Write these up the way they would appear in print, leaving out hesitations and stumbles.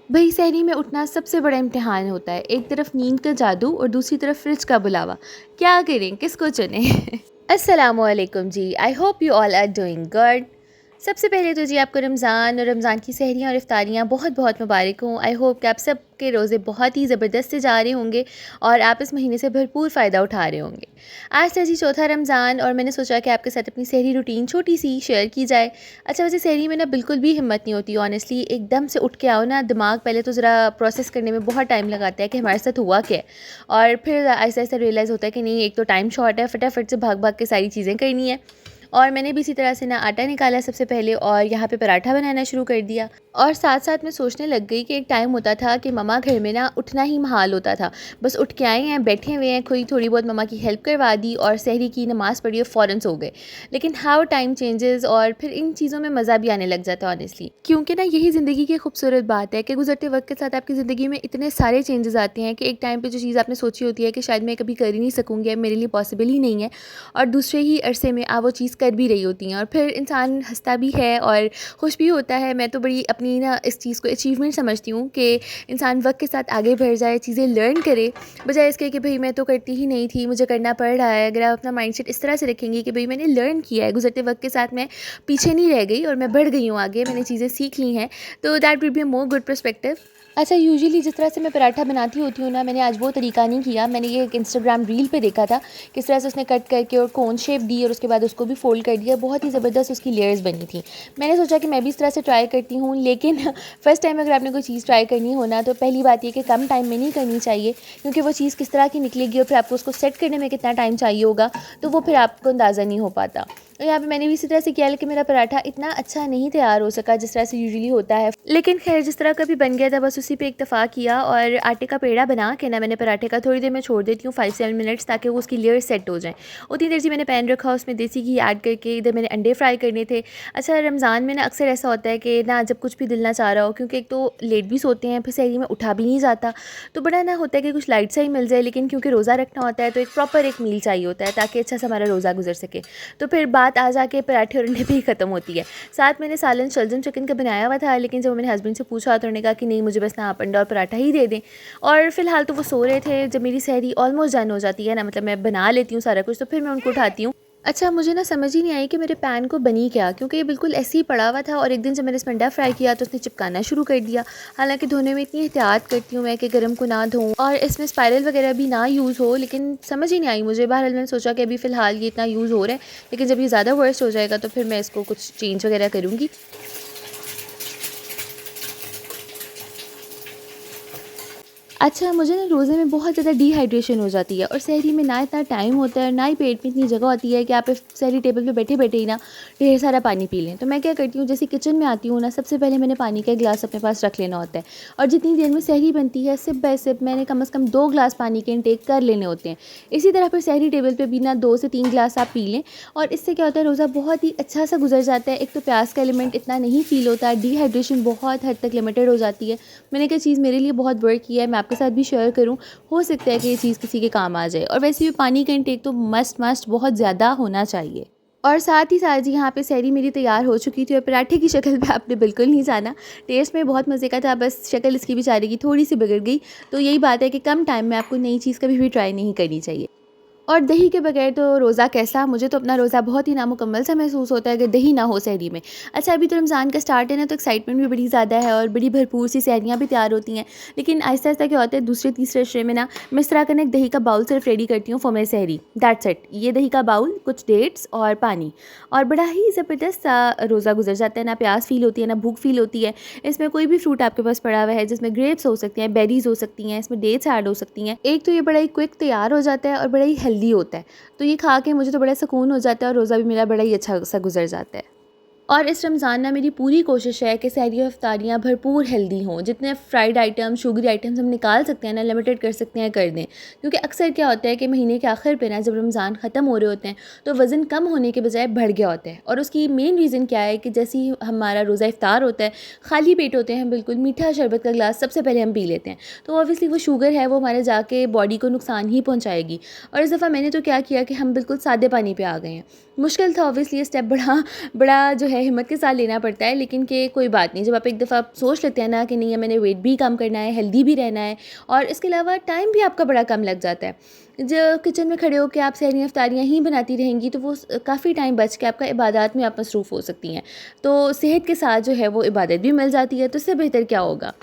भई सहरी में उठना सबसे बड़ा इम्तिहान होता है। एक तरफ नींद का जादू और दूसरी तरफ फ्रिज का बुलावा। क्या करें, किसको चुनें? अस्सलामुअलैकुम जी, I hope you all are doing good. सबसे पहले तो जी आपको रमज़ान और रमज़ान की सहरियाँ और इफ्तारियाँ बहुत बहुत मुबारक हों। आई होप कि आप सब के रोज़े बहुत ही ज़बरदस्त से जा रहे होंगे और आप इस महीने से भरपूर फ़ायदा उठा रहे होंगे। आज था जी चौथा रमज़ान और मैंने सोचा कि आपके साथ अपनी सहरी रूटीन छोटी सी शेयर की जाए। अच्छा, वैसे सहरी में ना बिल्कुल भी हिम्मत नहीं होती ऑनेस्टली, एकदम से उठ के आओ ना, दिमाग पहले तो ज़रा प्रोसेस करने में बहुत टाइम लगाता है कि हमारे साथ हुआ क्या है, और फिर ऐसा ऐसा रियलाइज़ होता है कि नहीं, एक तो टाइम शॉर्ट है, फटाफट से भाग भाग के सारी चीज़ें करनी है। और मैंने भी इसी तरह से ना आटा निकाला सबसे पहले और यहाँ पे पराठा बनाना शुरू कर दिया। और साथ साथ मैं सोचने लग गई कि एक टाइम होता था कि मम्मा घर में ना उठना ही महाल होता था। बस उठ के आए हैं, बैठे हुए हैं, कोई थोड़ी बहुत मम्मा की हेल्प करवा दी और सहरी की नमाज़ पढ़ी और फ़ौरन सो गए। लेकिन हाउ टाइम चेंजेस और फिर इन चीज़ों में मज़ा भी आने लग जाता है ऑनेस्टली, क्योंकि ना यही ज़िंदगी की खूबसूरत बात है कि गुजरते वक्त के साथ आपकी ज़िंदगी में इतने सारे चेंजेस आते हैं कि एक टाइम पर जो चीज़ आपने सोची होती है कि शायद मैं कभी कर ही नहीं सकूँगी, अब मेरे लिए पॉसिबल ही नहीं है, और दूसरे ही अरसे में आप वो चीज़ कर भी रही होती हैं और फिर इंसान हँसता भी है और खुश भी होता है। मैं तो बड़ी अपनी ना इस चीज़ को अचीवमेंट समझती हूँ कि इंसान वक्त के साथ आगे बढ़ जाए, चीज़ें लर्न करे, बजाय इसके कि भाई मैं तो करती ही नहीं थी, मुझे करना पड़ रहा है। अगर आप अपना माइंडसेट इस तरह से रखेंगे कि भाई मैंने लर्न किया है, गुजरते वक्त के साथ मैं पीछे नहीं रह गई और मैं बढ़ गई हूँ आगे, मैंने चीज़ें सीख ली हैं, तो that will be a more good perspective. अच्छा, यूजुअली जिस तरह से मैं पराठा बनाती होती हूँ ना, मैंने आज वो तरीका नहीं किया। मैंने ये एक इंस्टाग्राम रील पे देखा था, किस तरह से उसने कट करके और कोन शेप दी और उसके बाद उसको भी फ़ोल्ड कर दिया। बहुत ही ज़बरदस्त उसकी लेयर्स बनी थी। मैंने सोचा कि मैं भी इस तरह से ट्राई करती हूँ, लेकिन फ़र्स्ट टाइम अगर आपने कोई चीज़ ट्राई करनी हो ना, तो पहली बात ये कि कम टाइम में नहीं करनी चाहिए, क्योंकि वो चीज़ किस तरह की निकलेगी और फिर आपको उसको सेट करने में कितना टाइम चाहिए होगा, तो वो फिर आपको अंदाज़ा नहीं हो पाता। और यहाँ पे मैंने भी इसी तरह से किया, लेकिन मेरा पराठा इतना अच्छा नहीं तैयार हो सका जिस तरह से यूजुअली होता है। लेकिन खैर, जिस तरह का भी बन गया था बस उसी पे इक्तफ़ा किया, और आटे का पेड़ा बना के ना मैंने पराठे का थोड़ी देर में छोड़ देती हूँ, 5-7 मिनट्स, ताकि वो उसकी लेयर सेट हो जाए। उतनी देर से मैंने पैन रखा, उसमें देसी घी ऐड करके इधर मैंने अंडे फ्राई करने थे। अच्छा, रमज़ान में ना अक्सर ऐसा होता है कि ना जब कुछ भी दिल ना चाह रहा हो, क्योंकि एक तो लेट भी सोते हैं, फिर सहरी में उठा भी नहीं जाता, तो बड़ा ना होता है कि कुछ लाइट सा ही मिल जाए, लेकिन क्योंकि रोज़ा रखना होता है तो एक प्रॉपर एक मील चाहिए होता है ताकि अच्छा से हमारा रोज़ा गुजर सके। तो फिर बात आ जाके पराठे और अंडे पे ही ख़त्म होती है। साथ मैंने सालन शलजम चिकन का बनाया हुआ था, लेकिन जब मैंने हस्बैंड से पूछा तो उन्होंने कहा कि नहीं, मुझे बस ना आप अंडा और पराठा ही दे दें। और फ़िलहाल तो वो सो रहे थे। जब मेरी सहरी ऑलमोस्ट डन हो जाती है ना, मतलब मैं बना लेती हूँ सारा कुछ, तो फिर मैं उनको उठाती हूँ। अच्छा, मुझे ना समझ ही नहीं आई कि मेरे पैन को बनी क्या, क्योंकि ये बिल्कुल ऐसे ही पड़ा हुआ था और एक दिन जब मैंने इसमें अंडा फ्राई किया तो उसने चिपकाना शुरू कर दिया। हालांकि धोने में इतनी एहतियात करती हूँ मैं कि गर्म को ना धोऊं और इसमें स्पाइरल वगैरह भी ना यूज़ हो, लेकिन समझ ही नहीं आई मुझे। बहरहाल मैंने सोचा कि अभी फ़िलहाल ये इतना यूज़ हो रहा है, लेकिन जब ये ज़्यादा वर्स्ट हो जाएगा तो फिर मैं इसको कुछ चेंज वगैरह करूँगी। अच्छा, मुझे ना रोज़े में बहुत ज़्यादा डिहाइड्रेशन हो जाती है और सहरी में ना इतना टाइम होता है और ना ही पेट में इतनी जगह होती है कि आप इस सहरी टेबल पे बैठे-बैठे ही ना ढेर सारा पानी पी लें। तो मैं क्या करती हूँ, जैसे किचन में आती हूँ ना, सबसे पहले मैंने पानी का एक गिलास अपने पास रख लेना होता है, और जितनी देर में सहरी बनती है सिप बाय सिप मैंने कम से कम 2 ग्लास पानी के इनटेक कर लेने होते हैं। इसी तरह फिर सहरी टेबल पे भी ना 2 से 3 ग्लास आप पी लें, और इससे क्या होता है, रोज़ा बहुत ही अच्छा सा गुजर जाता है। एक तो प्यास का एलिमेंट इतना नहीं फ़ील होता है, डिहाइड्रेशन बहुत हद तक लिमिटेड हो जाती है। मैंने क्या चीज़ मेरे लिए बहुत वर्क किया है, मैं आपके साथ भी शेयर करूँ, हो सकता है कि ये चीज़ किसी के काम आ जाए। और वैसे भी पानी का इंटेक तो मस्ट मस्ट बहुत ज़्यादा होना चाहिए। और साथ ही साथ जी यहाँ पे सहरी मेरी तैयार हो चुकी थी और पराठे की शक्ल पे आपने बिल्कुल नहीं जाना। टेस्ट में बहुत मज़े का था, बस शक्ल इसकी बेचारे की थोड़ी सी बिगड़ गई। तो यही बात है कि कम टाइम में आपको नई चीज़ कभी भी ट्राई नहीं करनी चाहिए। और दही के बगैर तो रोज़ा कैसा, मुझे तो अपना रोज़ा बहुत ही नामुकम्मल सा महसूस होता है अगर दही ना हो सहरी में। अच्छा, अभी तो रमज़ान का स्टार्ट है ना, तो एक्साइटमेंट भी बड़ी ज़्यादा है और बड़ी भरपूर सी सहरियाँ भी तैयार होती हैं। लेकिन आहिस्ता-आहिस्ता क्या होता है, दूसरे तीसरे अशरे में ना मैं इस तरह का ना एक दही का बाउल सिर्फ रेडी करती हूँ फॉर माई सहरी, दैट्स इट। ये दही का बाउल, कुछ डेट्स और पानी, और बड़ा ही ज़बरदस्त सा रोज़ा गुजर जाता है। ना प्यास फ़ील होती है, ना भूख फ़ील होती है। इसमें कोई भी फ्रूट आपके पास पड़ा हुआ है, जिसमें ग्रेप्स हो सकती हैं, बेरीज़ हो सकती हैं, इसमें डेट्स ऐड हो सकती हैं। एक तो ये बड़ा ही क्विक तैयार हो जाता है और बड़ा ही हेल्दी होता है। तो ये खा के मुझे तो बड़ा सुकून हो जाता है और रोज़ा भी मेरा बड़ा ही अच्छा सा गुजर जाता है। और इस रमज़ान ना मेरी पूरी कोशिश है कि सहरी और इफ्तारियाँ भरपूर हेल्दी हों। जितने फ्राइड आइटम, शुगरी आइटम्स हम निकाल सकते हैं ना, लिमिटेड कर सकते हैं, कर दें। क्योंकि अक्सर क्या होता है कि महीने के आखिर पे ना, जब रमज़ान ख़त्म हो रहे होते हैं, तो वज़न कम होने के बजाय बढ़ गया होता है। और उसकी मेन रीज़न क्या है कि जैसे ही हमारा रोज़ा इफ्तार होता है, खाली पेट होते हैं, बिल्कुल मीठा शरबत का ग्लास सबसे पहले हम पी लेते हैं। तो ऑब्वियसली वो शुगर है, वो हमारे जाके बॉडी को नुकसान ही पहुँचाएगी। और इस दफ़ा मैंने तो क्या किया कि हम बिल्कुल सादे पानी पे आ गए हैं। मुश्किल था ऑब्वियसली ये स्टेप, बड़ा बड़ा जो है हिम्मत के साथ लेना पड़ता है, लेकिन कि कोई बात नहीं, जब आप एक दफ़ा सोच लेते हैं ना कि नहीं है मैंने वेट भी कम करना है, हेल्दी भी रहना है और इसके अलावा टाइम भी आपका बड़ा कम लग जाता है। जो किचन में खड़े होकर आप सहरियाँ इफ्तारियाँ ही बनाती रहेंगी तो वो काफ़ी टाइम बच के आपका इबादत में आप मसरूफ़ हो सकती हैं। तो सेहत के साथ जो है वो इबादत भी मिल जाती है, तो इससे बेहतर क्या होगा।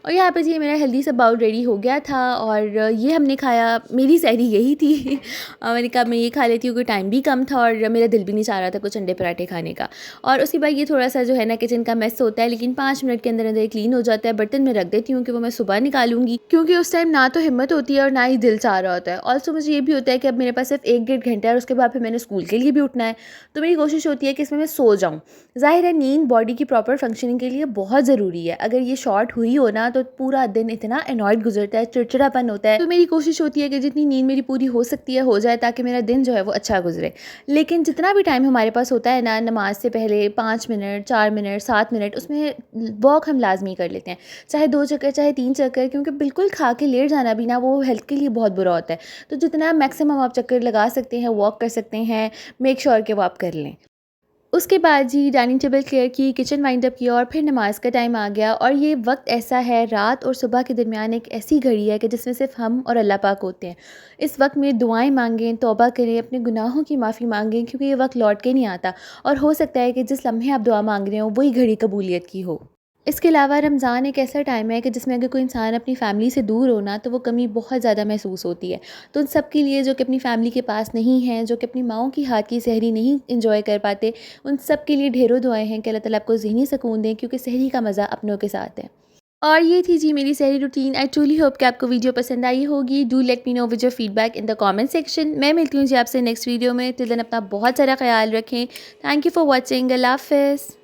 और यहाँ पे जी मेरा हेल्दी सा बाउल रेडी हो गया था और ये हमने खाया, मेरी सहरी यही थी। मैंने कहा मैं ये खा लेती हूँ, क्योंकि टाइम भी कम था और मेरा दिल भी नहीं चाह रहा था कुछ अंडे पराठे खाने का। और उसके बाद ये थोड़ा सा जो है ना किचन का मेस होता है, लेकिन 5 मिनट के अंदर अंदर क्लीन हो जाता है। बर्तन में रख देती हूँ कि वो मैं सुबह निकालूंगी, क्योंकि उस टाइम ना तो हिम्मत होती है और ना ही दिल चाह रहा होता है। ऑल्सो मुझे ये भी होता है कि अब मेरे पास सिर्फ 1-1.5 घंटा है और उसके बाद फिर मैंने स्कूल के लिए भी उठना है, तो मेरी कोशिश होती है कि इसमें मैं सो जाऊँ। ज़ाहिर है नींद बॉडी की प्रॉपर फंक्शनिंग के लिए बहुत ज़रूरी है। अगर ये शॉर्ट हुई हो ना तो पूरा दिन इतना एनॉयड गुजरता है, चिड़चिड़ापन होता है। तो मेरी कोशिश होती है कि जितनी नींद मेरी पूरी हो सकती है हो जाए, ताकि मेरा दिन जो है वो अच्छा गुजरे। लेकिन जितना भी टाइम हमारे पास होता है ना, नमाज से पहले 5 मिनट, 4 मिनट, 7 मिनट, उसमें वॉक हम लाजमी कर लेते हैं, चाहे 2 चक्कर चाहे 3 चक्कर, क्योंकि बिल्कुल खा के लेट जाना भी ना वो हेल्थ के लिए बहुत बुरा होता है। तो जितना मैक्सिमम आप चक्कर लगा सकते हैं, वॉक कर सकते हैं, मेक श्योर कि वो आप कर लें। उसके बाद जी डाइनिंग टेबल क्लियर की, किचन वाइंड अप किया और फिर नमाज़ का टाइम आ गया। और ये वक्त ऐसा है, रात और सुबह के दरमियान एक ऐसी घड़ी है कि जिसमें सिर्फ हम और अल्लाह पाक होते हैं। इस वक्त में दुआएं मांगें, तौबा करें, अपने गुनाहों की माफ़ी मांगें, क्योंकि ये वक्त लौट के नहीं आता और हो सकता है कि जिस लम्हे आप दुआ मांग रहे हो वही घड़ी कबूलियत की हो। इसके अलावा रमज़ान एक ऐसा टाइम है कि जिसमें अगर कोई इंसान अपनी फ़ैमिली से दूर हो ना, तो वो कमी बहुत ज़्यादा महसूस होती है। तो उन सब के लिए जो कि अपनी फ़ैमिली के पास नहीं हैं, जो कि अपनी माँओं की हाथ की सहरी नहीं एंजॉय कर पाते, उन सब के लिए ढेरों दुआएं हैं कि अल्लाह ताला आपको ज़हनी सुकून दें, क्योंकि सहरी का मज़ा अपनों के साथ है। और ये थी जी मेरी सहरी रूटीन। आई ट्रूली होप कि आपको वीडियो पसंद आई होगी। Do let me know with your feedback in the comment section. मैं मिलती हूँ जी आपसे नेक्स्ट वीडियो में। टिल देन अपना बहुत सारा ख्याल रखें। Thank you for watching. अल्लाह हाफ़िज़।